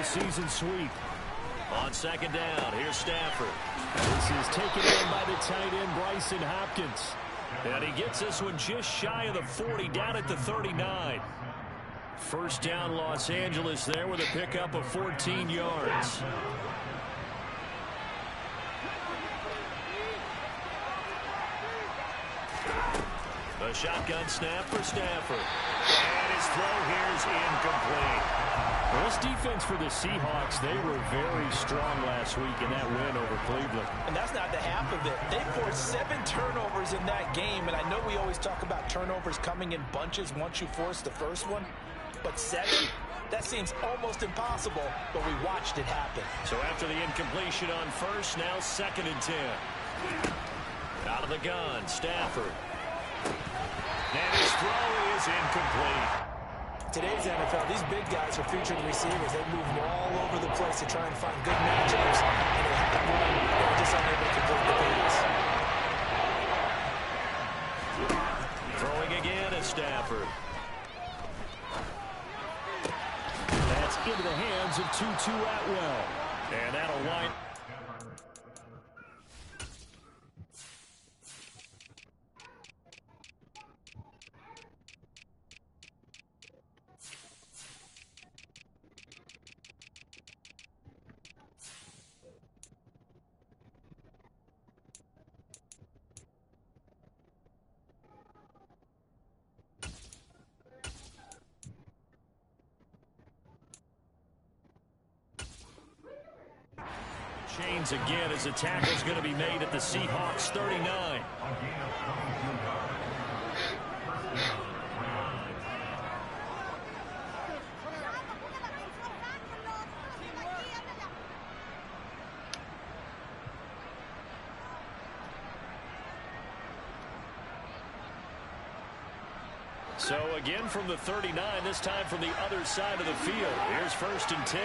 season sweep. On second down, here's Stafford. This is taken in by the tight end, Bryson Hopkins. And he gets this one just shy of the 40, down at the 39. First down, Los Angeles there with a pickup of 14 yards. A shotgun snap for Stafford. And his throw here is incomplete. Well, this defense for the Seahawks, they were very strong last week in that win over Cleveland. And that's not the half of it. They forced 7 turnovers in that game, and I know we always talk about turnovers coming in bunches once you force the first one, but 7? That seems almost impossible, but we watched it happen. So after the incompletion on first, now 2nd and 10. Out of the gun, Stafford. And his throw is incomplete. Today's NFL, these big guys are featured receivers. They move all over the place to try and find good matchups, and they have one, they're just unable to complete the pass. Throwing again is Stafford. That's into the hands of Tutu Atwell. And that'll wind. Chains again as the tackle's going to be made at the Seahawks 39. So again from the 39, this time from the other side of the field. Here's 1st and 10.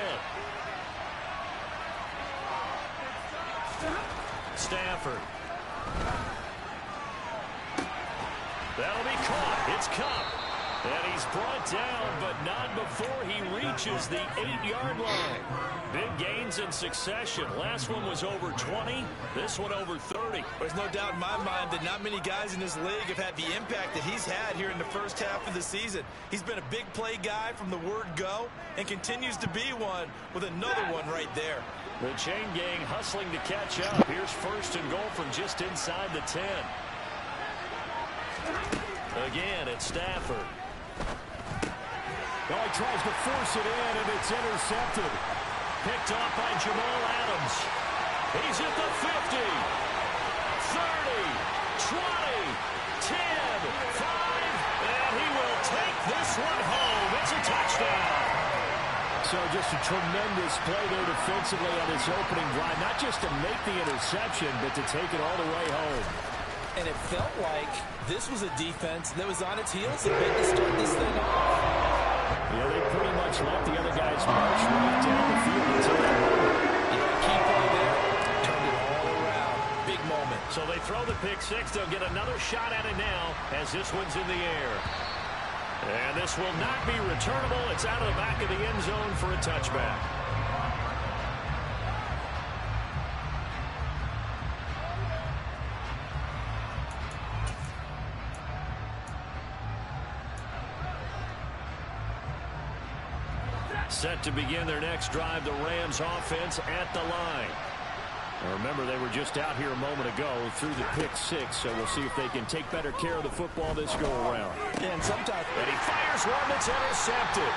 Stafford. That'll be caught. It's Cup. And he's brought down, but not before he reaches the 8-yard line. Big gains in succession. Last one was over 20. This one over 30. There's no doubt in my mind that not many guys in this league have had the impact that he's had here in the first half of the season. He's been a big play guy from the word go and continues to be one with another one right there. The chain gang hustling to catch up. Here's 1st and goal from just inside the 10. Again, it's Stafford. Well, he tries to force it in, and it's intercepted. Picked off by Jamal Adams. He's at the 50, 30, 20, 10, 5, and he will take this one home. It's a touchdown. So just a tremendous play there defensively on this opening drive. Not just to make the interception, but to take it all the way home. And it felt like this was a defense that was on its heels a bit to start this thing off. Yeah, they pretty much let the other guys march right down the field until that moment. Yeah, key play there. Turned it all around. Big moment. So they throw the pick six. They'll get another shot at it now as this one's in the air. And this will not be returnable. It's out of the back of the end zone for a touchback. Set to begin their next drive, the Rams offense at the line. Now remember, they were just out here a moment ago through the pick six, so we'll see if they can take better care of the football this go-around. And sometimes... And he fires one that's intercepted.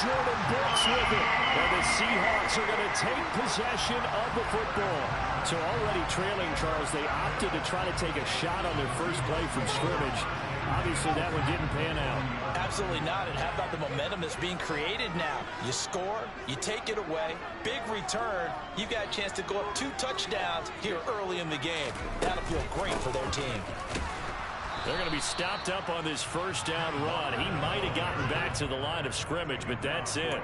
Jordan Brooks with it. And the Seahawks are going to take possession of the football. So already trailing, Charles, they opted to try to take a shot on their first play from scrimmage. Obviously, that one didn't pan out. Absolutely not. And how about the momentum that's being created now? You score, you take it away, big return. You got a chance to go up 2 touchdowns here early in the game. That'll feel great for their team. They're going to be stopped up on this first down run. He might have gotten back to the line of scrimmage, but that's it.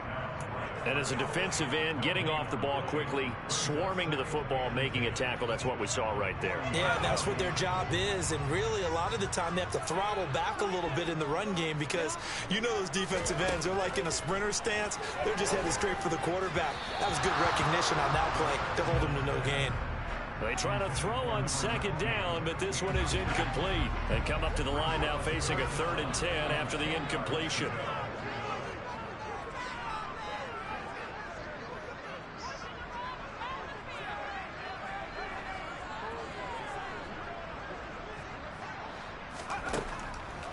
And as a defensive end, getting off the ball quickly, swarming to the football, making a tackle, that's what we saw right there. Yeah, that's what their job is. And really, a lot of the time, they have to throttle back a little bit in the run game because you know those defensive ends, they're like in a sprinter stance. They're just headed straight for the quarterback. That was good recognition on that play to hold them to no gain. They try to throw on second down, but this one is incomplete. They come up to the line now facing a 3rd and 10 after the incompletion.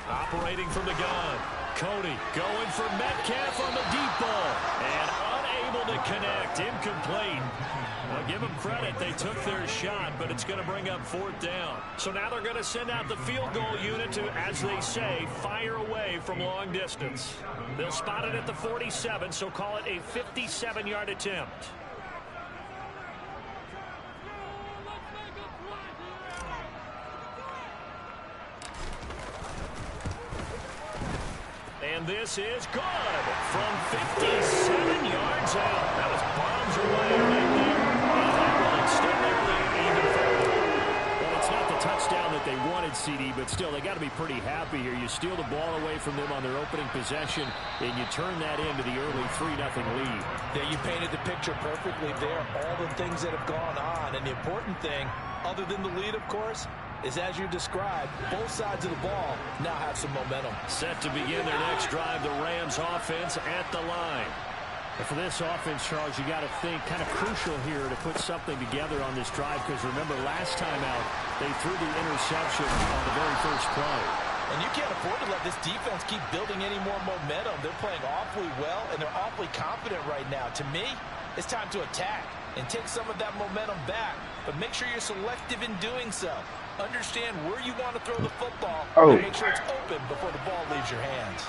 Operating from the gun. Cody going for Metcalf on the deep ball. And unable to connect. Incomplete. Well, give them credit. They took their shot, but it's going to bring up 4th down. So now they're going to send out the field goal unit to, as they say, fire away from long distance. They'll spot it at the 47, so call it a 57-yard attempt. And this is good from 57 yards out. That was bombs away right there. And that will extend their lead even further. Well, it's not the touchdown that they wanted, CD, but still, they got to be pretty happy here. You steal the ball away from them on their opening possession, and you turn that into the early 3-0 lead. Yeah, you painted the picture perfectly there. All the things that have gone on. And the important thing, other than the lead, of course, is, as you described, both sides of the ball now have some momentum. Set to begin their next drive, the Rams offense at the line. And for this offense, Charles, you got to think kind of crucial here to put something together on this drive, because remember, last time out, they threw the interception on the very first play. And you can't afford to let this defense keep building any more momentum. They're playing awfully well, and they're awfully confident right now. To me, it's time to attack and take some of that momentum back, but make sure you're selective in doing so. Understand where you want to throw the football. And make sure it's open before the ball leaves your hands.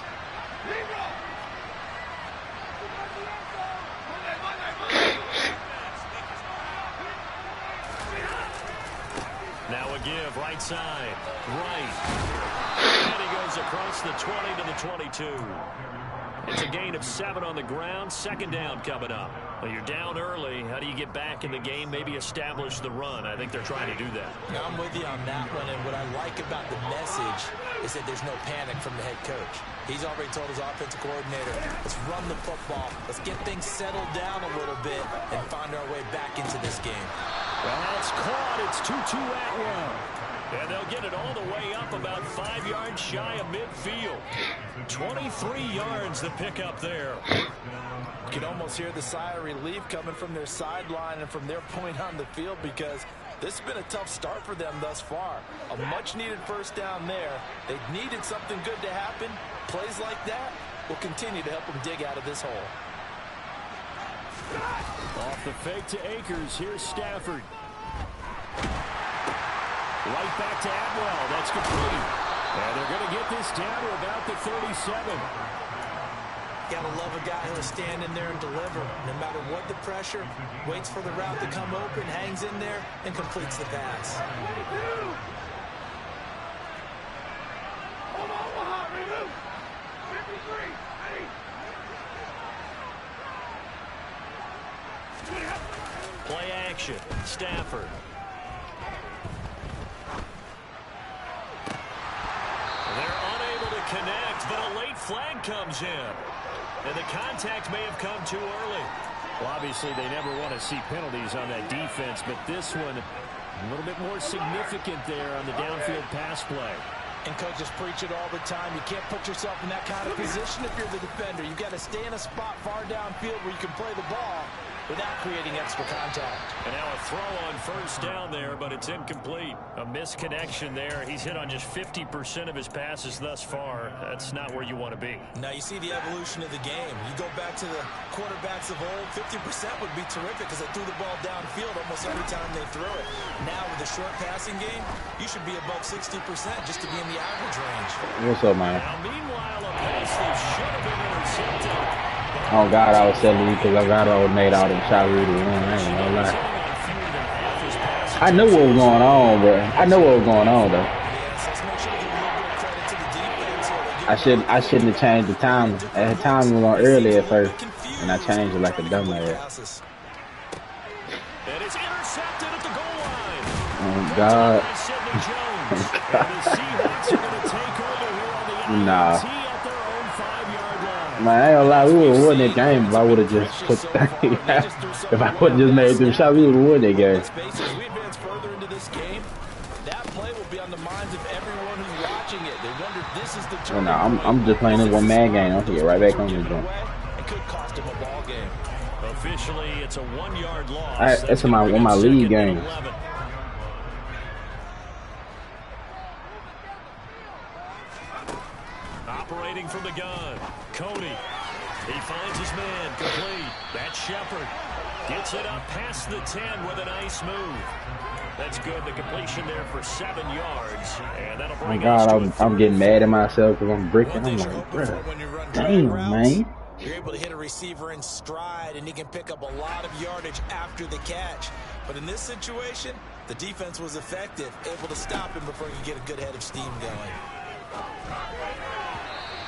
Now a give, right side, right. And he goes across the 20 to the 22. It's a gain of 7 on the ground. 2nd down coming up. Well, you're down early. How do you get back in the game? Maybe establish the run. I think they're trying to do that. Now, I'm with you on that one, and what I like about the message is that there's no panic from the head coach. He's already told his offensive coordinator, let's run the football, let's get things settled down a little bit, and find our way back into this game. Well, that's caught. It's 2-2 Atwell. And they'll get it all the way up about 5 yards shy of midfield. 23 yards the pick up there. You can almost hear the sigh of relief coming from their sideline and from their point on the field, because this has been a tough start for them thus far. A much-needed 1st down there. They needed something good to happen. Plays like that will continue to help them dig out of this hole. Off the fake to Akers. Here's Stafford. Right back to Atwell. That's complete. And they're going to get this down to about the 37. Gotta love a guy who'll stand in there and deliver. No matter what the pressure, waits for the route to come open, hangs in there, and completes the pass. Play action. Stafford. They're unable to connect, but a late flag comes in. And the contact may have come too early. Well, obviously, they never want to see penalties on that defense, but this one a little bit more significant there on the downfield pass play. And coaches preach it all the time. You can't put yourself in that kind of position if you're the defender. You've got to stay in a spot far downfield where you can play the ball without creating extra contact. And now a throw on 1st down there, but it's incomplete. A misconnection there. He's hit on just 50% of his passes thus far. That's not where you want to be. Now you see the evolution of the game. You go back to the quarterbacks of old, 50% would be terrific because they threw the ball downfield almost every time they threw it. Now with the short passing game, you should be above 60% just to be in the average range. What's up, man? Now meanwhile, a pass that should have been intercepted. Oh God, I was telling you because I got all made out and shot really win. I ain't gonna lie. I knew what was going on, bro. I know what was going on, though. I shouldn't have changed the time. The time was on early at first. And I changed it like a dumbass. And it's intercepted at the goal line. Oh, God. Nah. Man, I ain't gonna lie, we would have won that game if I would have just put if I would have just made them shots, we would have won that game. We advance further into this game. That play will be on the minds of everyone who's watching it. They wonder if this is the turn. No, I'm just playing this one man game. I'm gonna get right back on the jump. It could cost him a ball game. Officially, it's a 1-yard loss. That's one of my league games. Operating from the gun, Cody. He finds his man, complete. That's Shepard. Gets it up past the 10 with a nice move. That's good. The completion there for 7 yards. And that'll bring I'm getting mad at myself because I'm bricking. I'm like, bro, damn, man. You're able to hit a receiver in stride, and he can pick up a lot of yardage after the catch. But in this situation, the defense was effective, able to stop him before he could get a good head of steam going.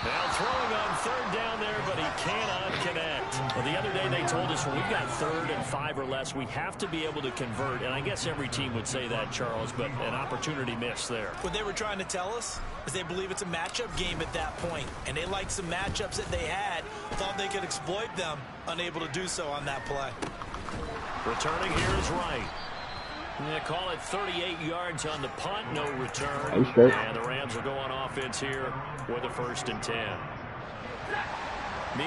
Now throwing on third down there, but he cannot connect. Well, the other day they told us when we've got 3rd and 5 or less, we have to be able to convert. And I guess every team would say that, Charles, but an opportunity missed there. What they were trying to tell us is they believe it's a matchup game at that point, and they liked some matchups that they had, thought they could exploit them, unable to do so on that play. Returning here is Wright. They call it 38 yards on the punt, no return. And the Rams will go on offense here with a 1st and 10.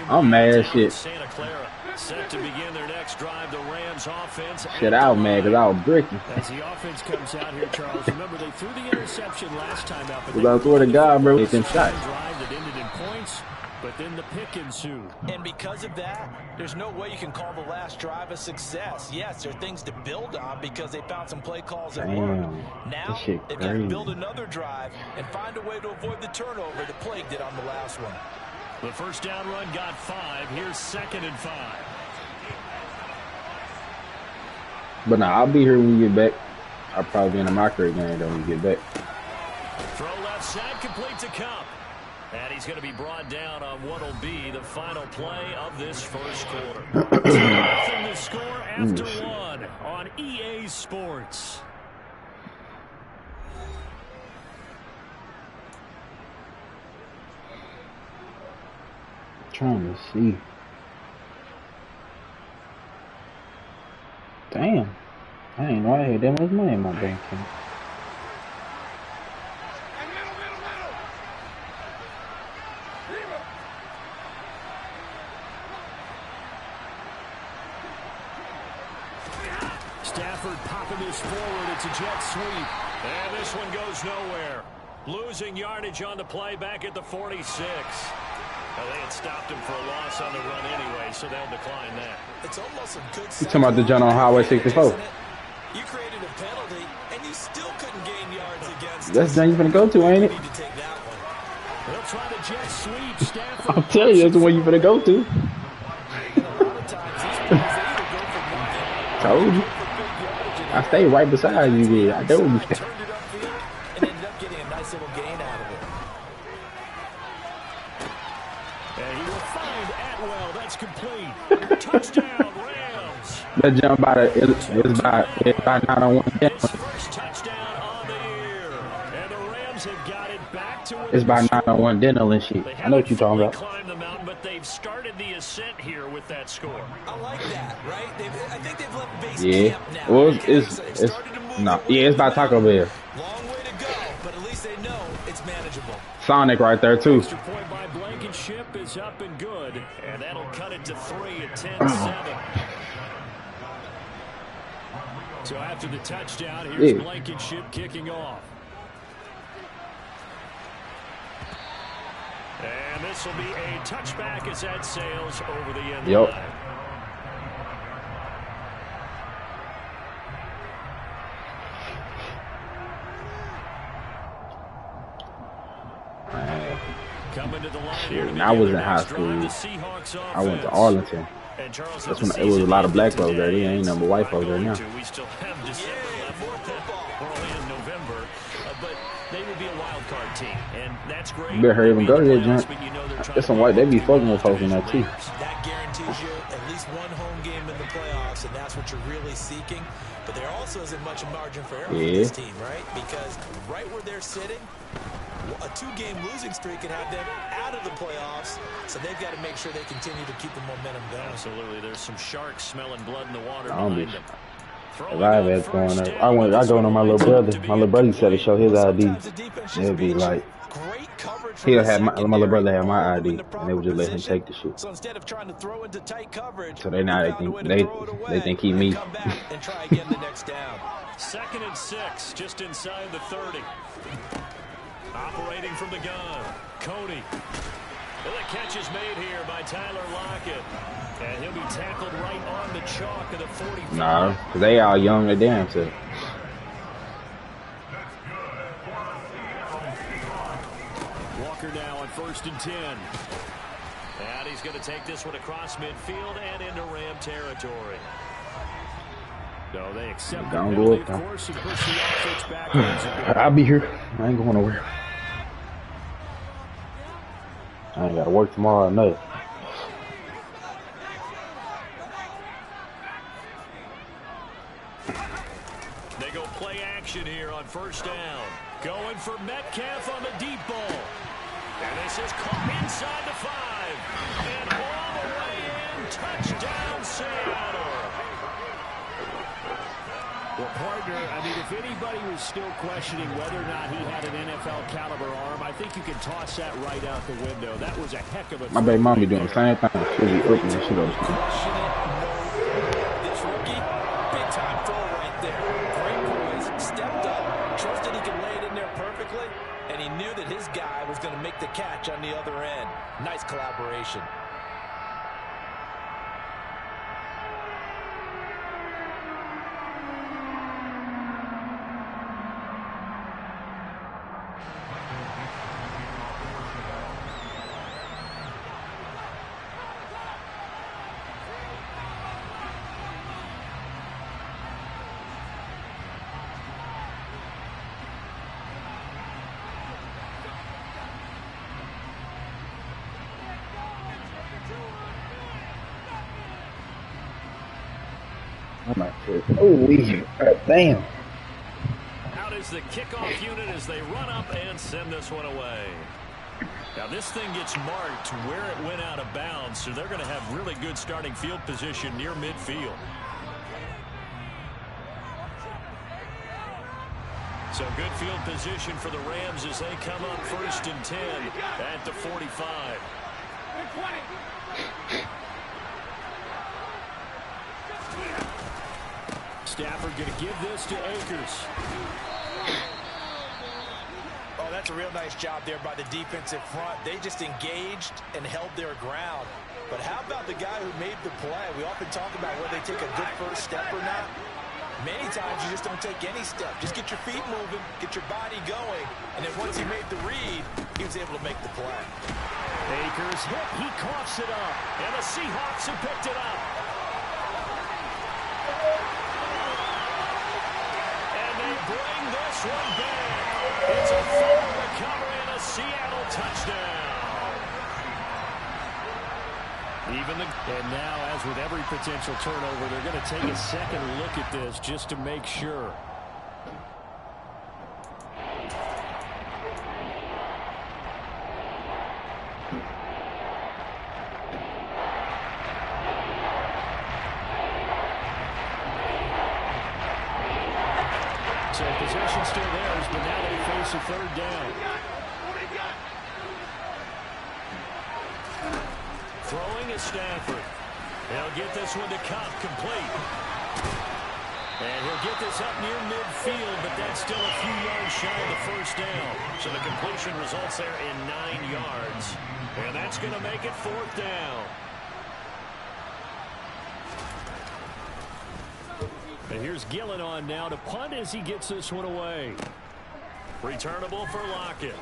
I'm mad as shit. Santa Clara set to begin their next drive. The Rams offense. Shit, I was mad because I was bricking. As the offense comes out here, Charles, remember they threw the interception last time out. Because I swear to God, bro, it's them shots. Drive that ended in points, but then the pick ensued. And because of that, there's no way you can call the last drive a success. Yes, there are things to build on because they found some play calls that work. Now, they've got to build another drive and find a way to avoid the turnover that plagued it on the last one. The first down run got 5. Here's 2nd and 5. But nah, I'll be here when you get back. I'll probably be in the mockery game though when you get back. Throw left side, complete to Cup. And he's going to be brought down on what will be the final play of this first quarter. Nothing to score after 1 on EA Sports. Trying to see. Damn. I ain't know I had that much money in my bank account. Stafford popping this forward. It's a jet sweep. And this one goes nowhere. Losing yardage on the play back at the 46. Well, they had stopped him for a loss on the run anyway, so they'll decline that. It's almost a good. You talking about the John on Highway 64? You created a penalty, and you still couldn't gain yards against. That's the one you're gonna go to, ain't it? They'll try the jet sweep. Stafford. I'll tell you, that's the one you're gonna go to. Told you. I stay right beside you there. I told you. And ended up getting a nice little gain out of it. And he will find Atwell. That's complete. Touchdown, Rams. That jump by it's by 9-on-1 dental. First touchdown on the year. And the Rams have got it back to It's by 9-on-1 dental and shit. I know what you're talking about. Climbed the mountain, but they've started the ascent here with that score. I like that, right? I think they've left base Yeah. camp now. Well, it's no. Yeah, it's by Taco Bell. Long way to go, but at least they know it's manageable. Sonic right there too. Extra point by Blankenship is up and good. And that'll cut it to 3 at 10-7. So after the touchdown, here's Yeah. Blankenship kicking off. And this will be a touchback as that sails over the end Yep. line. Coming to the line here to I was in begin high the school. next drive, the Seahawks I went to offense. Arlington. And Charles, That's as when the it was a season lot of black ended folks there. There today, ain't number white folks there now. We still have December left. We're only in November, but they would be a wild card team, and that's great. You better hurry up and go to that joint. But you know they're trying There's some to white. They be win fucking with folks in division that too. leaders. That guarantees you playoffs, and that's what you're really seeking. But there also isn't much margin for error for Yeah. this team, right? Because right where they're sitting, a 2-game losing streak could have them out of the playoffs, so they've got to make sure they continue to keep the momentum going. Absolutely. There's some sharks smelling blood in the water I don't be. behind them. If I have that going up, I go to my little brother. My little brother said to show his ID. It'll be like, he'll have my little brother have my ID, and they would just let him take the shit. So instead of trying to throw into tight coverage, So they think he me. come back and try again the next down. 2nd and 6, just inside the 30. Operating from the gun, Cody. Well, the catch is made here by Tyler Lockett. And he'll be tackled right on the chalk of the 45. Nah, because they all young and damn so. Walker now on 1st and 10. And he's going to take this one across midfield and into Ram territory. No, they accept the Don't penalty, go of up, course, and push the offense backwards. I'll be here. I ain't going nowhere. I ain't got to work tomorrow or nothing. They go play action here on 1st down. Going for Metcalf on the deep ball. And this is caught inside the 5. And all the way in. Touchdown, Seattle. Well, partner, I mean, if anybody was still questioning whether or not he had an NFL caliber arm, I think you can toss that right out the window. That was a heck of a My baby mom be doing the same thing. She'll be opening shit up. This rookie, big time throw right there. Great poise, stepped up, trusted he could lay it in there perfectly, and he knew that his guy was going to make the catch on the other end. Nice collaboration. I might say, oh, damn. Out is the kickoff unit as they run up and send this one away. Now this thing gets marked where it went out of bounds, so they're going to have really good starting field position near midfield. So good field position for the Rams as they come up 1st and 10 at the 45. Stafford going to give this to Akers. Oh, that's a real nice job there by the defensive front. They just engaged and held their ground. But how about the guy who made the play? We often talk about whether they take a good first step or not. Many times you just don't take any step. Just get your feet moving, get your body going, and then once he made the read, he was able to make the play. Akers hit. He coughs it up. And the Seahawks have picked it up. And they bring this one back. It's a full recovery and a Seattle touchdown. And now, as with every potential turnover, they're going to take a second look at this just to make sure. So possession still theirs, but now they face a 3rd down. Throwing is Stafford. He'll get this one to Cup complete. And he'll get this up near midfield, but that's still a few yards shy of the 1st down. So the completion results there in 9 yards. And that's going to make it 4th down. And here's Gillen on now to punt as he gets this one away. Returnable for Lockett.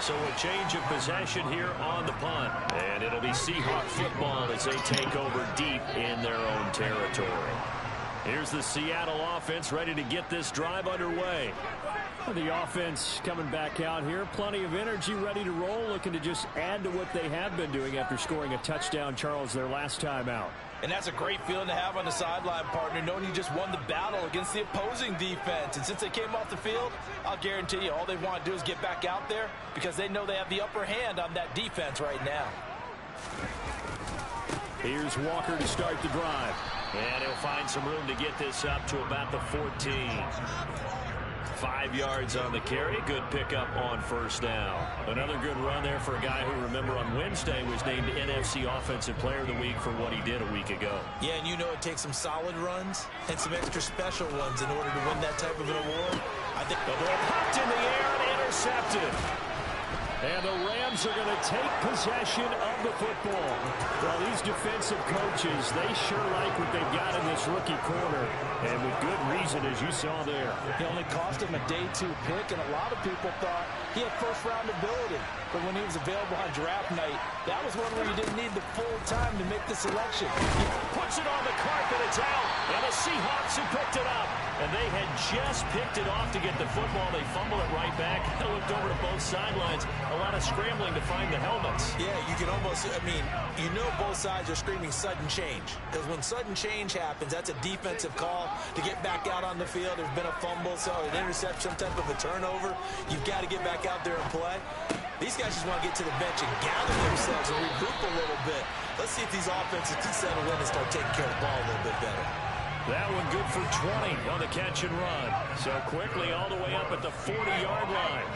So a change of possession here on the punt. And it'll be Seahawk football as they take over deep in their own territory. Here's the Seattle offense ready to get this drive underway. The offense coming back out here. Plenty of energy, ready to roll, looking to just add to what they have been doing after scoring a touchdown, Charles, their last time out. And that's a great feeling to have on the sideline, partner, knowing you just won the battle against the opposing defense. And since they came off the field, I'll guarantee you all they want to do is get back out there because they know they have the upper hand on that defense right now. Here's Walker to start the drive. And he'll find some room to get this up to about the 14. 5 yards on the carry. Good pickup on first down. Another good run there for a guy who, remember, on Wednesday was named NFC Offensive Player of the Week for what he did a week ago. Yeah, and you know it takes some solid runs and some extra special ones in order to win that type of an award. I think the ball popped in the air and intercepted. And the Rams are going to take possession of the football. Well, these defensive coaches, they sure like what they've got in this rookie corner. And with good reason, as you saw there. He only cost him a day 2 pick, and a lot of people thought he had first-round ability. But when he was available on draft night, that was one where you didn't need the full time to make the selection. He puts it on the carpet, it's out. And the Seahawks have picked it up. And they had just picked it off to get the football. They fumble it right back. I looked over to both sidelines. A lot of scrambling to find the helmets. Yeah, you can almost, I mean, you know both sides are screaming sudden change. Because when sudden change happens, that's a defensive call to get back out on the field. There's been a fumble, so an interception, some type of a turnover. You've got to get back out there and play. These guys just want to get to the bench and gather themselves and regroup a little bit. Let's see if these offenses can settle in and start taking care of the ball a little bit better. That one good for 20 on the catch and run. So quickly all the way up at the 40-yard line.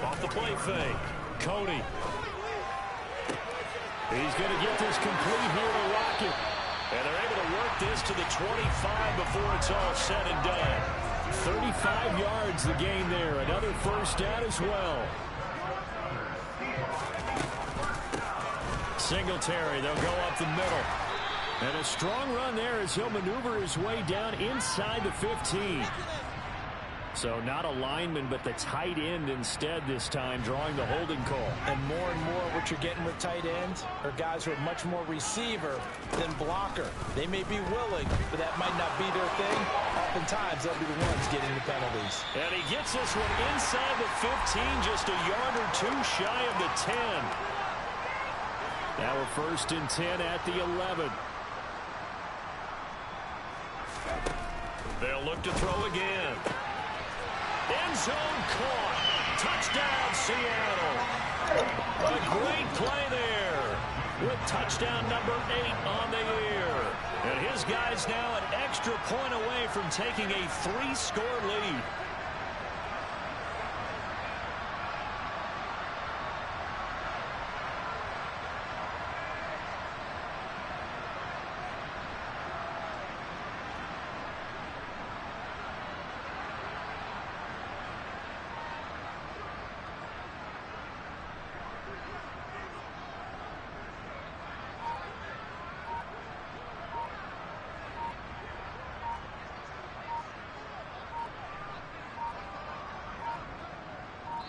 Off the play fake. Cody. He's going to get this complete here to Rocket. And they're able to work this to the 25 before it's all said and done. 35 yards the gain there. Another first down as well. Singletary, they'll go up the middle. And a strong run there as he'll maneuver his way down inside the 15. So not a lineman, but the tight end instead this time, drawing the holding call. And more what you're getting with tight ends are guys who are much more receiver than blocker. They may be willing, but that might not be their thing. Oftentimes, they'll be the ones getting the penalties. And he gets this one inside the 15, just a yard or two shy of the 10. Now we're first and 10 at the 11. They'll look to throw again. End zone caught. Touchdown, Seattle. A great play there with touchdown number 8 on the year. And his guys now an extra point away from taking a 3-score lead.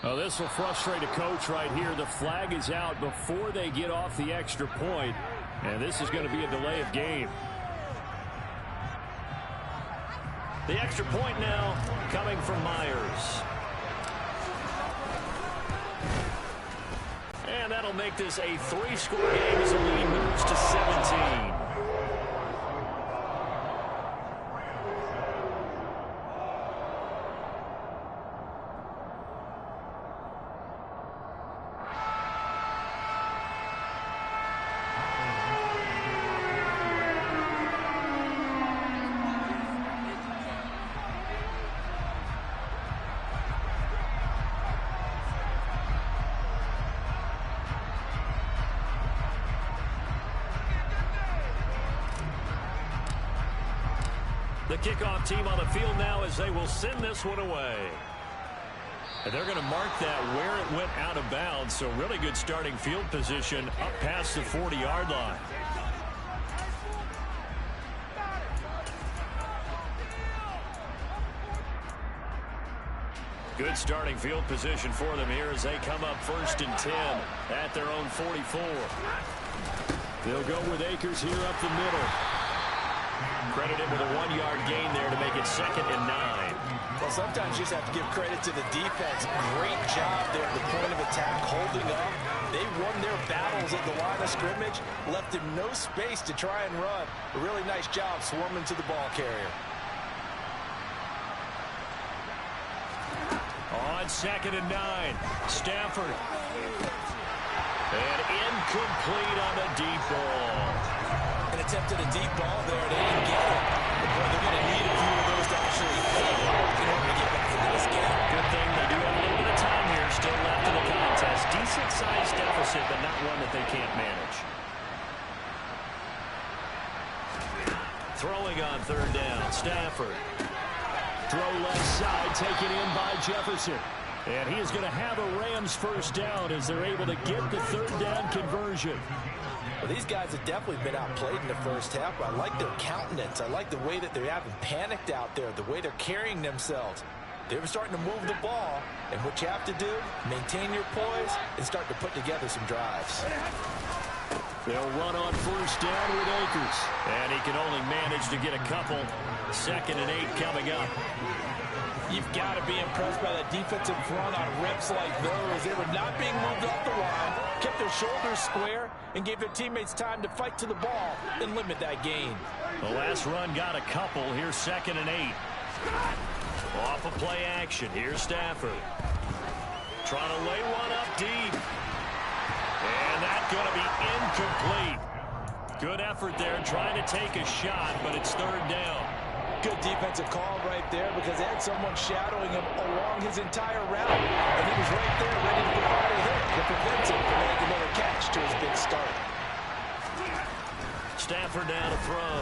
Oh, this will frustrate a coach right here. The flag is out before they get off the extra point, and this is going to be a delay of game. The extra point now coming from Myers. And that'll make this a 3-score game as the lead moves to 17. The kickoff team on the field now as they will send this one away. And they're going to mark that where it went out of bounds. So really good starting field position up past the 40-yard line. Good starting field position for them here as they come up first and 10 at their own 44. They'll go with Akers here up the middle. Credited with a 1-yard gain there to make it 2nd and 9. Well, sometimes you just have to give credit to the defense. Great job there at the point of attack, holding up. They won their battles at the line of scrimmage, left him no space to try and run. A really nice job swarming to the ball carrier. On 2nd and 9, Stafford. And incomplete on the deep ball. An attempt at a deep ball there. They didn't get it. But they're going to need a few of those to actually hit in order to get back into this game. Good thing they do have a little bit of time here still left in the contest. Decent-sized deficit, but not one that they can't manage. Throwing on 3rd down, Stafford. Throw left side, taken in by Jefferson. And he is going to have a Rams first down as they're able to get the 3rd down conversion. Well, these guys have definitely been outplayed in the first half. I like their countenance. I like the way that they haven't panicked out there, the way they're carrying themselves. They're starting to move the ball, and what you have to do, maintain your poise and start to put together some drives. They'll run on 1st down with Akers. And he can only manage to get a couple. 2nd and 8 coming up. You've got to be impressed by that defensive front on reps like those. They were not being moved off the line, kept their shoulders square, and gave their teammates time to fight to the ball and limit that gain. The last run got a couple. Here's 2nd and 8. Off of play action. Here's Stafford. Trying to lay one up deep. And that's going to be incomplete. Good effort there trying to take a shot, but it's 3rd down. Good defensive call right there because they had someone shadowing him along his entire route. And he was right there ready to provide a hit that prevents him from making another catch to his big start. Stafford down to throw.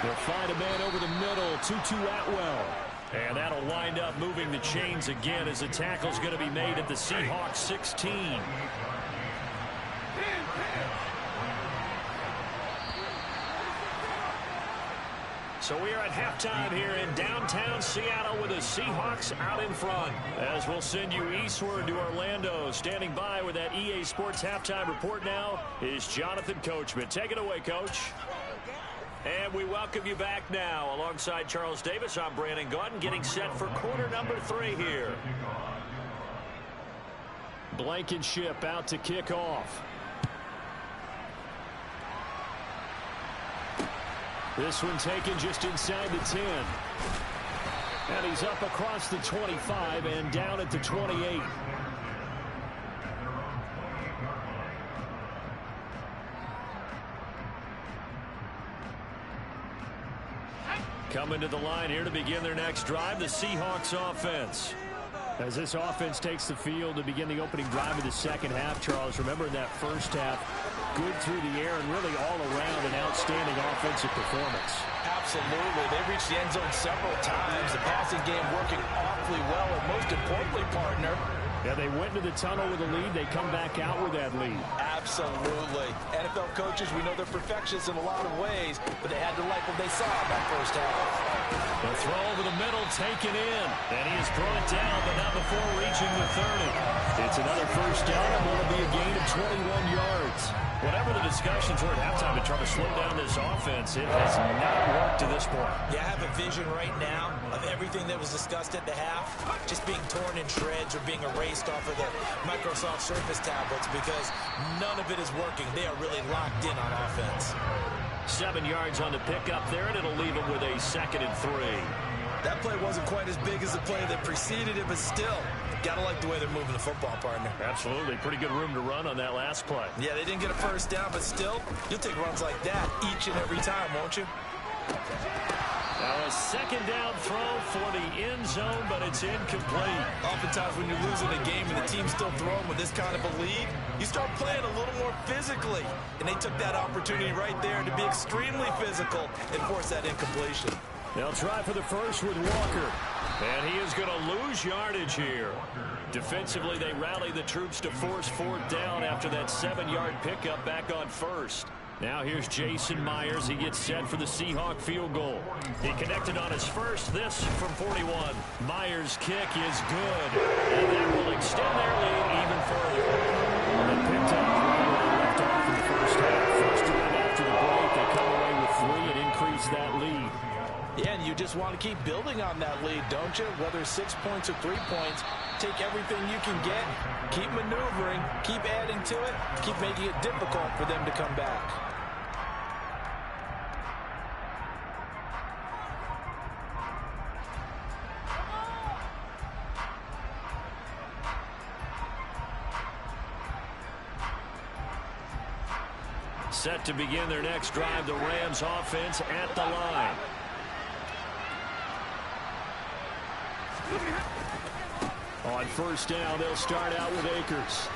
They'll find a man over the middle, Tutu Atwell. And that'll wind up moving the chains again as the tackle's going to be made at the Seahawks 16. So we are at halftime here in downtown Seattle with the Seahawks out in front. As we'll send you eastward to Orlando. Standing by with that EA Sports halftime report now is Jonathan Coachman. Take it away, Coach. And we welcome you back now. Alongside Charles Davis, I'm Brandon Gaudin, getting set for quarter number 3 here. Blankenship out to kick off. This one taken just inside the 10. And he's up across the 25 and down at the 28. Coming to the line here to begin their next drive, the Seahawks offense. As this offense takes the field to begin the opening drive of the second half, Charles, remember in that first half, good through the air and really all around an outstanding offensive performance. Absolutely. They reached the end zone several times. The passing game working awfully well, and most importantly, partner, yeah, they went into the tunnel with a lead. They come back out with that lead. Absolutely. NFL coaches, we know they're perfectionists in a lot of ways, but they had to like what they saw in that first half. The throw over the middle taken in, and he is brought down, but not before reaching the 30. It's another first down, and will be a gain of 21 yards. Whatever the discussions were at halftime to try to slow down this offense, it has not worked to this point. Yeah, I have a vision right now of everything that was discussed at the half just being torn in shreds or being erased off of the Microsoft Surface tablets because none of it is working. They are really locked in on offense. 7 yards on the pickup there, and it'll leave them with a 2nd and 3. That play wasn't quite as big as the play that preceded it, but still, gotta like the way they're moving the football, partner. Absolutely. Pretty good room to run on that last play. Yeah, they didn't get a first down, but still, you'll take runs like that each and every time, won't you? Now a 2nd down throw for the end zone, but it's incomplete. Oftentimes when you're losing a game and the team's still throwing with this kind of a lead, you start playing a little more physically. And they took that opportunity right there to be extremely physical and force that incompletion. They'll try for the first with Walker. And he is going to lose yardage here. Defensively, they rally the troops to force 4th down after that 7-yard pickup back on 1st. Now here's Jason Myers. He gets set for the Seahawk field goal. He connected on his first, this from 41. Myers' kick is good. And that will extend their lead even further. And picked up right where they left off in the first half. First drive after the keep building on that lead, don't you? Whether it's 6 points or 3 points, take everything you can get, keep maneuvering, keep adding to it, keep making it difficult for them to come back. Set to begin their next drive, the Rams offense at the line. On first down, they'll start out with Akers.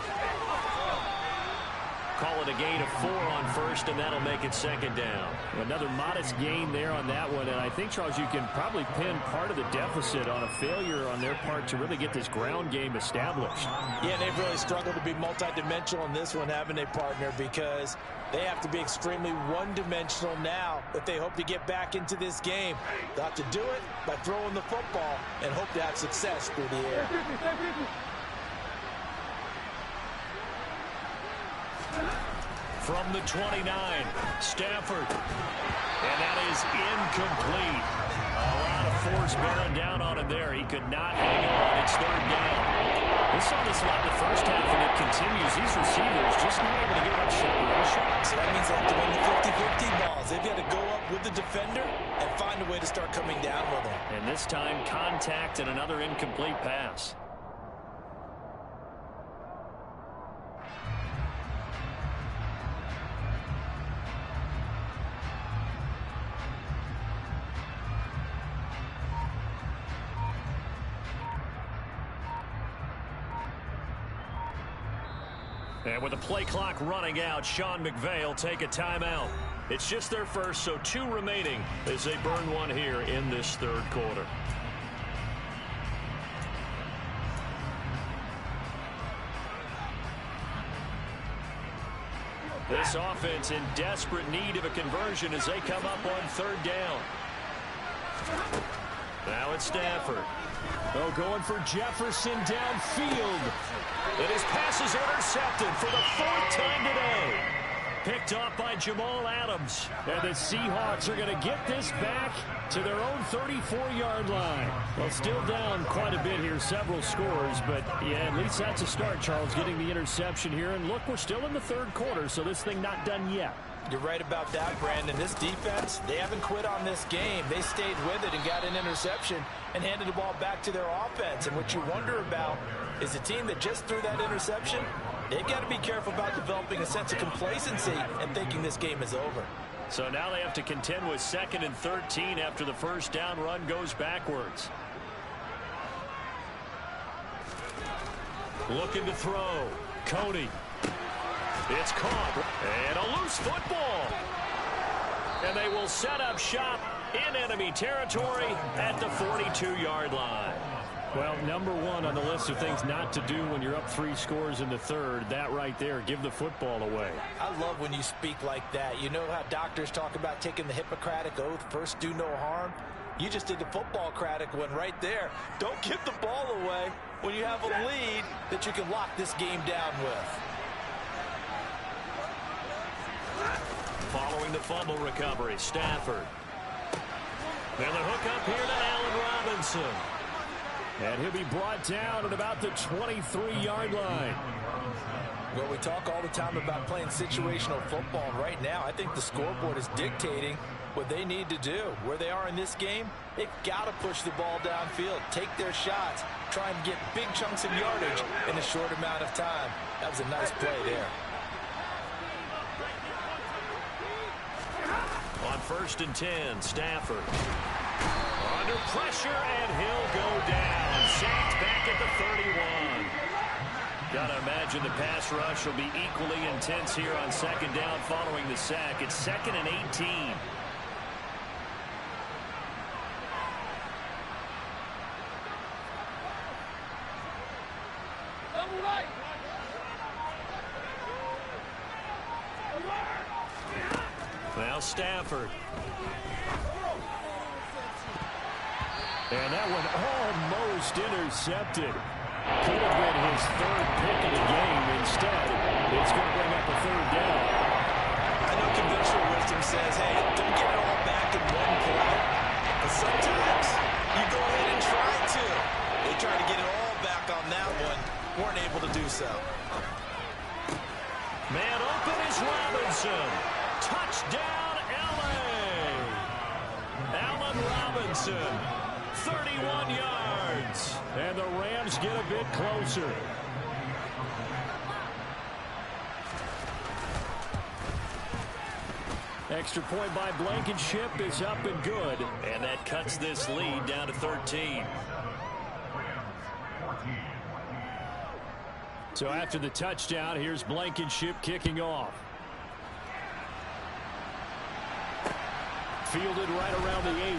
Call it a gain of 4 on first, and that'll make it second down. Another modest gain there on that one, and I think, Charles, you can probably pin part of the deficit on a failure on their part to really get this ground game established. Yeah, they've really struggled to be multidimensional in this one, haven't they, partner? Because they have to be extremely one-dimensional now if they hope to get back into this game. They'll have to do it by throwing the football and hope to have success through the air. From the 29, Stafford. And that is incomplete. A lot of force bearing down on him there. He could not hang on. It's third down. We saw this a lot in the first half, and it continues. These receivers just not able to get much separation. So that means they have to win the 50-50 balls. They've got to go up with the defender and find a way to start coming down with them. And this time, contact and another incomplete pass. And with the play clock running out, Sean McVay will take a timeout. It's just their first, so 2 remaining as they burn one here in this third quarter. This offense in desperate need of a conversion as they come up on third down. Now it's Stafford. Oh, going for Jefferson downfield. And his pass is intercepted for the 4th time today. Picked off by Jamal Adams. And the Seahawks are going to get this back to their own 34-yard line. Well, still down quite a bit here, several scores, but yeah, at least that's a start, Charles, getting the interception here. And look, we're still in the third quarter, so this thing not done yet. You're right about that, Brandon. This defense, they haven't quit on this game. They stayed with it and got an interception and handed the ball back to their offense. And what you wonder about is the team that just threw that interception, they've got to be careful about developing a sense of complacency and thinking this game is over. So now they have to contend with 2nd and 13 after the first down run goes backwards. Looking to throw. Coney. It's caught. And a loose football. And they will set up shop in enemy territory at the 42-yard line. Well, number 1 on the list of things not to do when you're up 3 scores in the third, that right there, give the football away. I love when you speak like that. You know how doctors talk about taking the Hippocratic Oath, first do no harm? You just did the football-cratic one right there. Don't give the ball away when you have a lead that you can lock this game down with. Following the fumble recovery, Stafford. And the hook up here to Allen Robinson. And he'll be brought down at about the 23-yard line. Well, we talk all the time about playing situational football. And right now, I think the scoreboard is dictating what they need to do. Where they are in this game, they've got to push the ball downfield, take their shots, try and get big chunks of yardage in a short amount of time. That was a nice play there. On 1st and 10, Stafford. Under pressure, and he'll go down. Sacked back at the 31. Gotta imagine the pass rush will be equally intense here on 2nd down following the sack. It's 2nd and 18. Now Stafford. And that one almost intercepted. Could have been his 3rd pick of the game. Instead, it's going to bring up a 3rd down. I know conventional wisdom says, hey, don't get it all back in one play. But sometimes Man open is Robinson. Touchdown, L.A. Allen Robinson, 31 yards. And the Rams get a bit closer. Extra point by Blankenship is up and good. And that cuts this lead down to 13. So after the touchdown, here's Blankenship kicking off. Fielded right around the 8.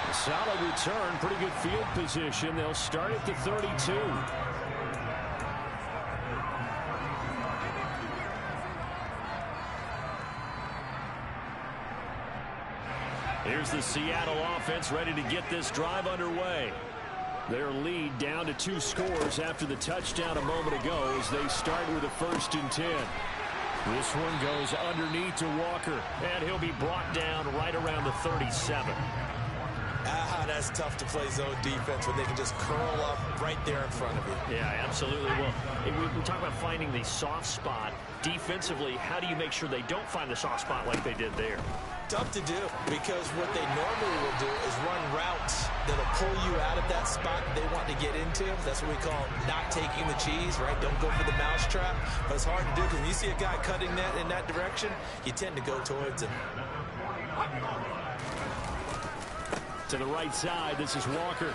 A solid return, pretty good field position. They'll start at the 32. Here's the Seattle offense ready to get this drive underway. Their lead down to 2 scores after the touchdown a moment ago as they start with a 1st and 10. This one goes underneath to Walker, and he'll be brought down right around the 37. That's tough to play zone defense when they can just curl up right there in front of you. Yeah, absolutely. Well, we talk about finding the soft spot. Defensively, how do you make sure they don't find the soft spot like they did there? Tough to do, because what they normally will do is run routes that'll pull you out of that spot that they want to get into. That's what we call not taking the cheese, right? Don't go for the mousetrap. But it's hard to do because when you see a guy cutting that in that direction, you tend to go towards him. To the right side, this is Walker.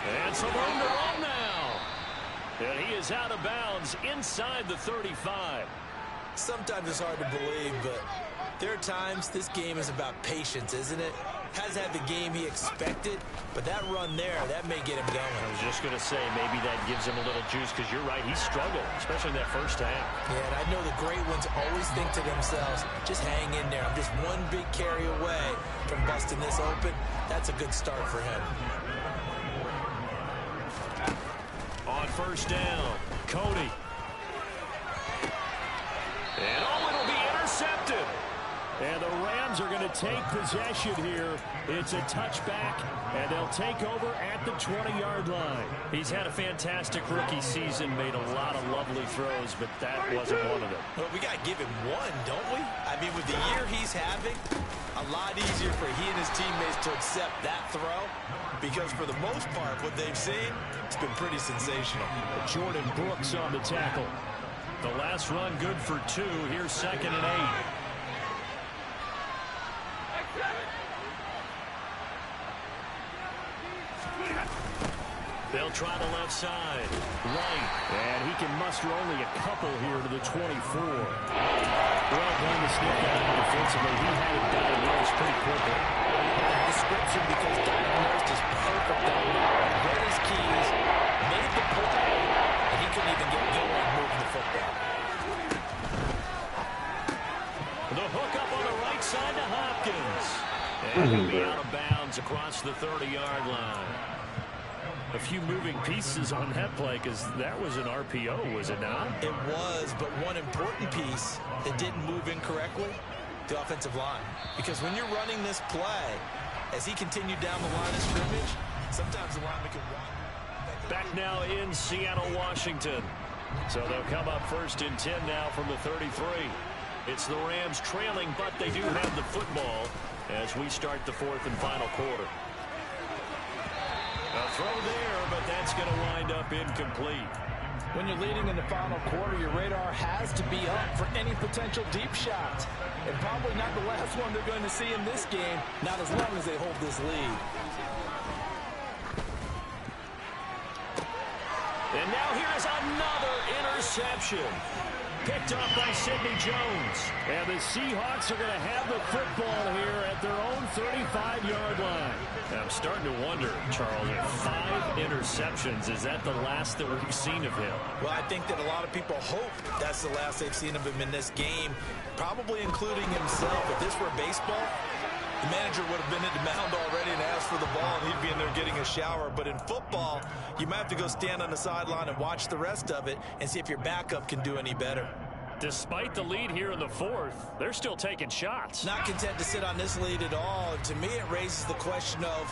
And some room to run now. And he is out of bounds inside the 35. Sometimes it's hard to believe, but there are times this game is about patience, isn't it? Has had the game he expected, but that run there, that may get him going. I was just going to say, maybe that gives him a little juice, because you're right, he struggled, especially in that first half. Yeah, and I know the great ones always think to themselves, just hang in there. I'm just one big carry away from busting this open. That's a good start for him. On 1st down, Cody. And it'll be intercepted. And the Rams are going to take possession here. It's a touchback, and they'll take over at the 20-yard line. He's had a fantastic rookie season, made a lot of lovely throws, but that wasn't one of them. Well, we got to give him one, don't we? I mean, with the year he's having, a lot easier for he and his teammates to accept that throw, because for the most part, what they've seen, it's been pretty sensational. Jordan Brooks on the tackle. The last run good for 2. Here's 2nd and 8. They'll try the left side. Right. And he can muster only a couple here to the 24. Well done to sneak that out defensively. He had it diagnosed pretty quickly. Description, because diagnosed is perfect on that. Read his keys, made the play, and he couldn't even get going moving the football. The hook up on the right side to Hopkins. And he'll be out of bounds across the 30-yard line. A few moving pieces on that play, because that was an RPO, was it not? It was, but one important piece that didn't move incorrectly, the offensive line. Because when you're running this play, as he continued down the line of scrimmage, sometimes the lineman can walk. Back now in Seattle, Washington. So they'll come up 1st and 10 now from the 33. It's the Rams trailing, but they do have the football as we start the 4th and final quarter. A throw there, but that's going to wind up incomplete. When you're leading in the final quarter, your radar has to be up for any potential deep shots. And probably not the last one they're going to see in this game, not as long as they hold this lead. And now here's another interception. Picked up by Sidney Jones. And the Seahawks are going to have the football here at their own 35-yard line. I'm starting to wonder, Charles, if 5 interceptions, is that the last that we've seen of him? Well, I think that a lot of people hope that's the last they've seen of him in this game, probably including himself. If this were baseball, the manager would have been at the mound already and asked for the ball, and he'd be in there getting a shower. But in football, you might have to go stand on the sideline and watch the rest of it and see if your backup can do any better. Despite the lead here in the 4th, they're still taking shots. Not content to sit on this lead at all. And to me, it raises the question of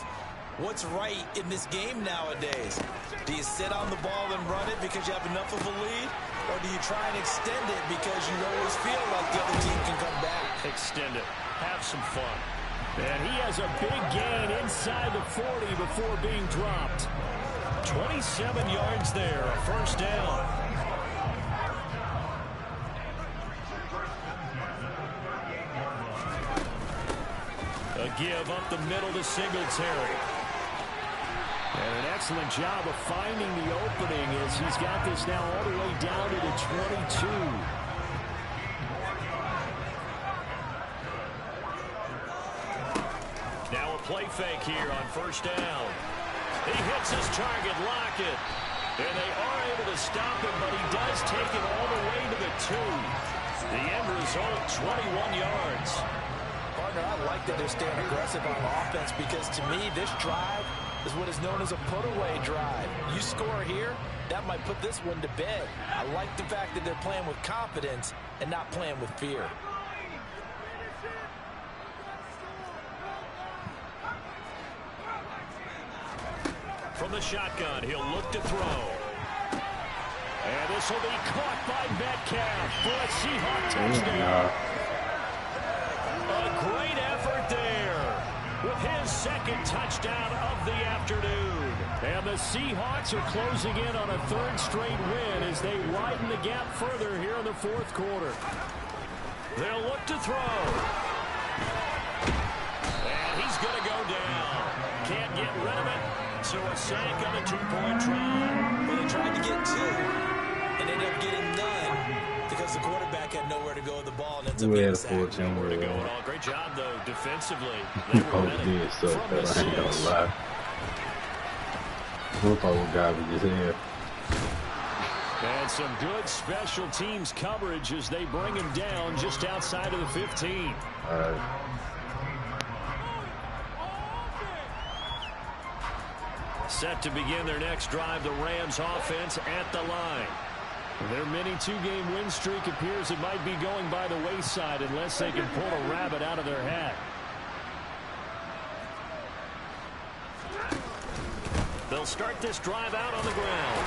what's right in this game nowadays. Do you sit on the ball and run it because you have enough of a lead? Or do you try and extend it because you always feel like the other team can come back? Extend it. Have some fun. And he has a big gain inside the 40 before being dropped. 27 yards there, a first down. A give up the middle to Singletary. And an excellent job of finding the opening as he's got this now all the way down to the 22. Now a play fake here on first down. He hits his target, Lockett. And they are able to stop him, but he does take it all the way to the 2. The end result, 21 yards. Partner, I like that they're staying aggressive on offense because to me, this drive is what is known as a put-away drive. You score here, that might put this one to bed. I like the fact that they're playing with confidence and not playing with fear. From the shotgun, he'll look to throw. And this will be caught by Metcalf for a Seahawk touchdown. A great effort there with his second touchdown of the afternoon. And the Seahawks are closing in on a third straight win as they widen the gap further here in the fourth quarter. They'll look to throw. And he's going to go down. Can't get rid of it. So a sack on a 2-point try. Well, they tried to get 2 and ended up getting none because the quarterback had nowhere to go with the ball and ends up getting sacked. Nowhere to go at all. Great job, though, defensively. They were winning from the 6. I ain't gonna lie. Look how garbage is here. And some good special teams coverage as they bring him down just outside of the 15. All right. Set to begin their next drive, the Rams offense at the line. Their mini 2-game win streak appears it might be going by the wayside unless they can pull a rabbit out of their hat. They'll start this drive out on the ground.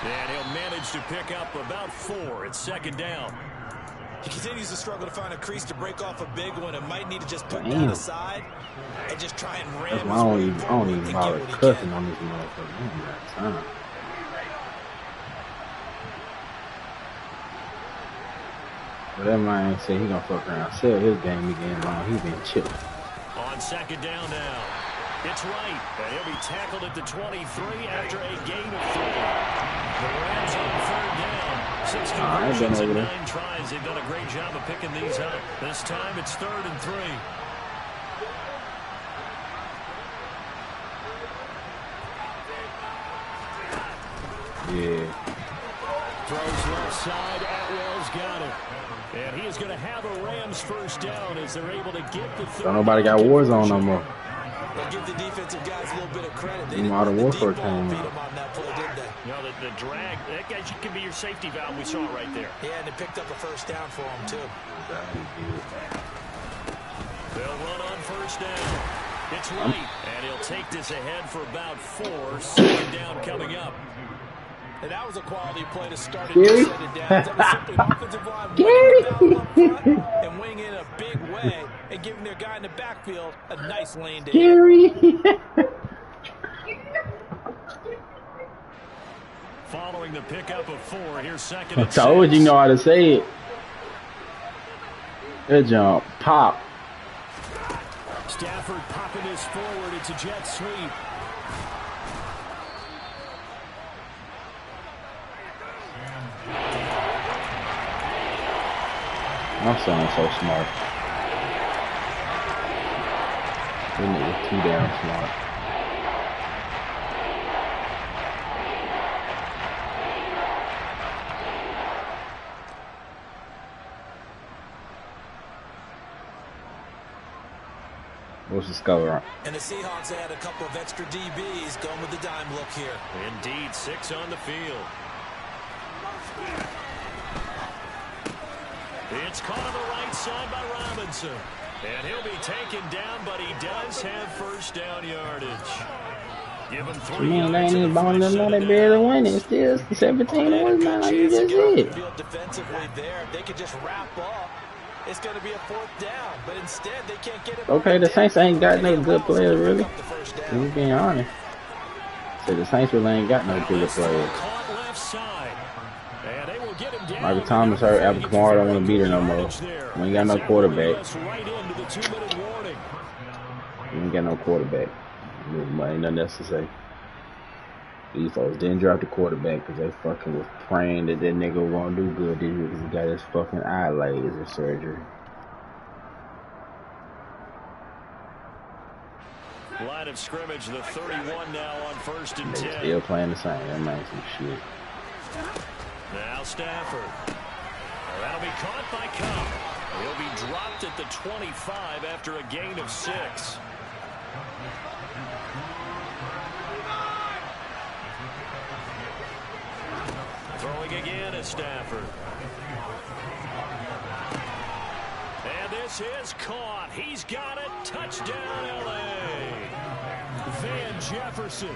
And he'll manage to pick up about 4 at second down. He continues to struggle to find a crease to break off a big one and might need to just put that aside and just try and ram his way I don't even bother cussing on this motherfucker. I don't got time. But that man said he gonna fuck around, sell his game again long. He been chilling. On second down now. It's right. And he'll be tackled at the 23 after a gain of 3. The Rams on third down. 6 conversions and 9 tries. They've done a great job of picking these up. This time it's 3rd and 3. Yeah. Throws left side. Atwell's got it. And he is going to have a Rams first down as they're able to get the 3rd. Don't nobody got Warzone no more. They'll give the defensive guys a little bit of credit. They didn't Modern let the Warfare deep ball came beat out. them on that play, did they? You know, the drag, that guy can be your safety valve. We saw it right there. Yeah, and they picked up a first down for him, too. They'll run on first down. It's right, and he'll take this ahead for about 4. Second down coming up. And that was a quality play to start it Gary? to set it down. That was simply offensive line winning the battle up front and winning in a big way and giving their guy in the backfield a nice lane to hit. Gary. Following the pickup of 4, here's second I and 6. told you know how to say it. That jump pop. Stafford popping this forward. It's a jet sweep. My son's so smart. This nigga's too damn smart. What's the score? And the Seahawks had a couple of extra DBs going with the dime look here. Indeed, 6 on the field. It's caught on the right side by Robinson. And he'll be taken down, but he does have first down yardage. Given I 3 mean, they yards ain't and even a balling fresh them, set they of barely downs. winning. Still 17 They to had a 1, good man, like you chance to just get off the said. field defensively there. If they could just wrap up, it's going to be a 4th down. But instead, they can't get it on Okay, the the dip. Saints ain't got And he no good allows them to players, pick really. up the first If down. you being honest. So the Saints really ain't got no Now bigger this throw players. caught left side. And they will get him down. Michael Thomas hurt. Alvin Kamara don't want to be there no more. We ain't got no quarterback. Right into the 2-minute warning. We ain't got no quarterback. Ain't nothing else to say. These folks didn't draft the quarterback because they fucking was praying that that nigga won't do good this year because he got his fucking eye laser surgery. Line of scrimmage, the 31 now on 1st and 10. They still playing the same. That man some shit. Now Stafford. That'll be caught by Cobb. He'll be dropped at the 25 after a gain of 6. Throwing again is Stafford. And this is caught. He's got it. Touchdown, L.A. Van Jefferson,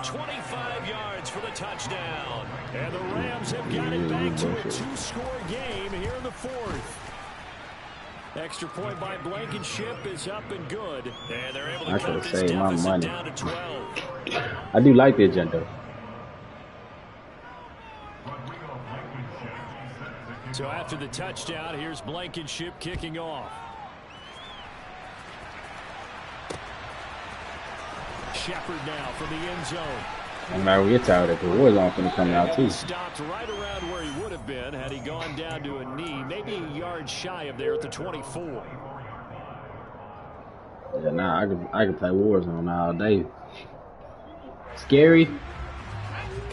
25 yards for the touchdown. And the Rams have got it back to a 2-score game here in the 4th. Extra point by Blankenship is up and good. And they're able to cut this deficit down to 12. I do like the agenda. So after the touchdown, here's Blankenship kicking off. Shepard now from the end zone. I'm not gonna get tired of the war zone finna come out too. Stopped right around where he would have been had he gone down to a knee, maybe a yard shy of there at the 24. Yeah, nah, I could play Warzone all day. Scary.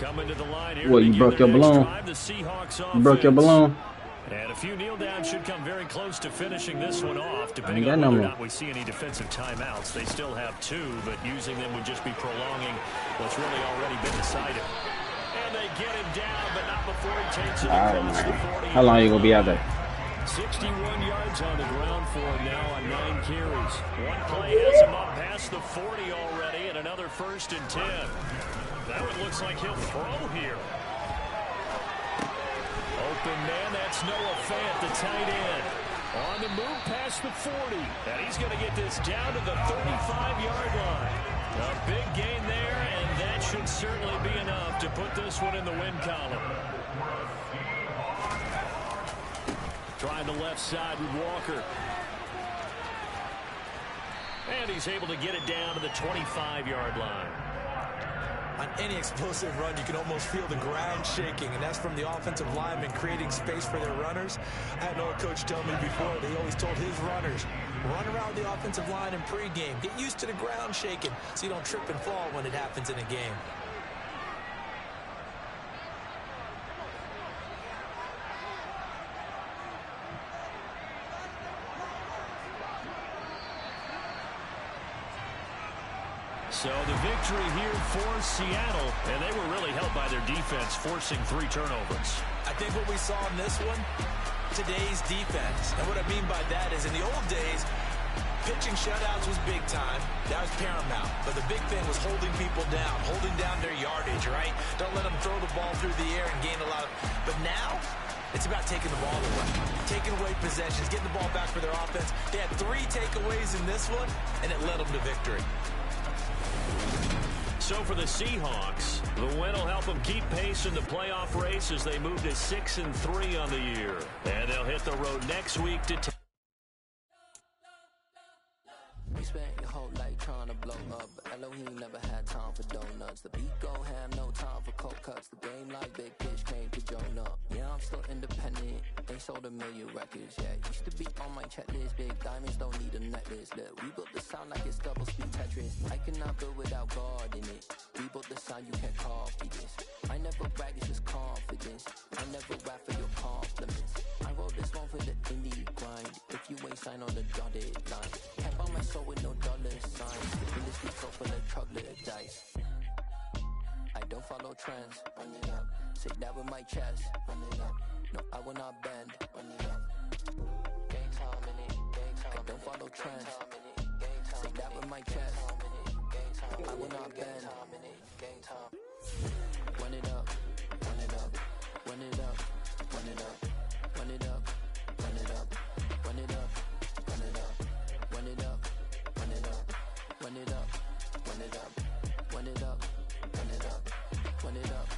Coming to the line here. What, you broke your balloon? You broke your balloon? And a few kneel downs should come very close to finishing this one off, depending on whether or not we see any defensive timeouts. They still have 2, but using them would just be prolonging what's really already been decided. And they get him down, but not before he takes it across the 40. How long are you going to be out there? 61 yards on the ground for him now on 9 carries. One play has him up past the 40 already, and another 1st and 10. Now it looks like he'll throw here. Open man, that's Noah Fant, the tight end. On the move past the 40. And he's going to get this down to the 35-yard line. A big gain there, and that should certainly be enough to put this one in the win column. Trying the left side with Walker. And he's able to get it down to the 25-yard line. On any explosive run, you can almost feel the ground shaking, and that's from the offensive linemen creating space for their runners. I had an old coach tell me before, they always told his runners, run around the offensive line in pregame. Get used to the ground shaking so you don't trip and fall when it happens in a game. So the victory here for Seattle, and they were really helped by their defense, forcing 3 turnovers. I think what we saw in this one, today's defense. And what I mean by that is in the old days, pitching shutouts was big time. That was paramount. But the big thing was holding people down, holding down their yardage, right? Don't let them throw the ball through the air and gain a lot. But now, it's about taking the ball away, taking away possessions, getting the ball back for their offense. They had 3 takeaways in this one, and it led them to victory. So for the Seahawks, the win will help them keep pace in the playoff race as they move to 6-3 on the year. And they'll hit the road next week to You spent your whole life trying to blow up, but Elohim never had time for donuts. The beat go ham, no time for cold cuts. The game like big pitch came to Jonah. Yeah, I'm still independent. They sold 1 million records. Yeah, used to be on my checklist. Big diamonds don't need a necklace. Look, we built the sound like it's double speed Tetris. I cannot build without God in it. We built the sound, you can't copy this. I never brag, it's just confidence. I never rap for your compliments. I wrote this one for the indie grind. If you ain't signed on the dotted line, can't buy my soul with no dollar signs. The industry so full of troglodytes. I don't follow trends. Run it up. Say that with my chest. Run it up. No, I will not bend. Run it up. Gang time in it. Gang time. I don't follow trends. Say that with my chest. I will not bend. Run it up, run it up, run it up, run it up, run it up, run it up, run it up, run it up, run it up, run it up, run it up, run it up, run it up, run it up, run it up.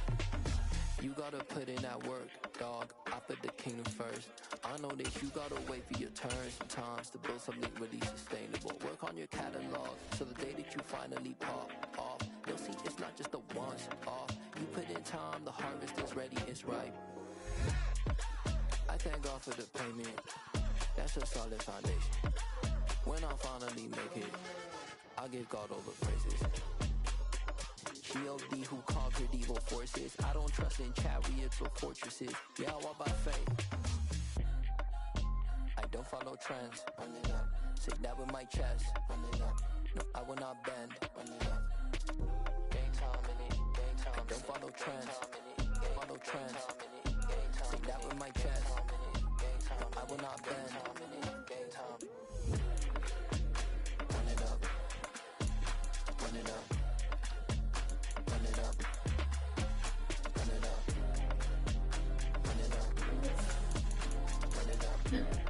You gotta put in that work, dog. I put the kingdom first. I know that you gotta wait for your turn sometimes to build something really sustainable. Work on your catalog, so the day that you finally pop off, you'll see it's not just a once off. You put in time, the harvest is ready, it's ripe. I thank God for the payment. That's a solid foundation. When I finally make it, I'll give God all the praises. G.O.D. who conquered evil forces. I don't trust in chariots or fortresses. Yeah, I walk by faith. I don't follow trends. Run it up. Say that with my chest. Run it up. No, I will not bend. Run it up. Game time in it. Game time. I don't follow trends. Follow trends. Say that with my chest. No, I will not bend. Game time. Run it up. Run it up. Run it up. Run it up. Run it up. Run it up.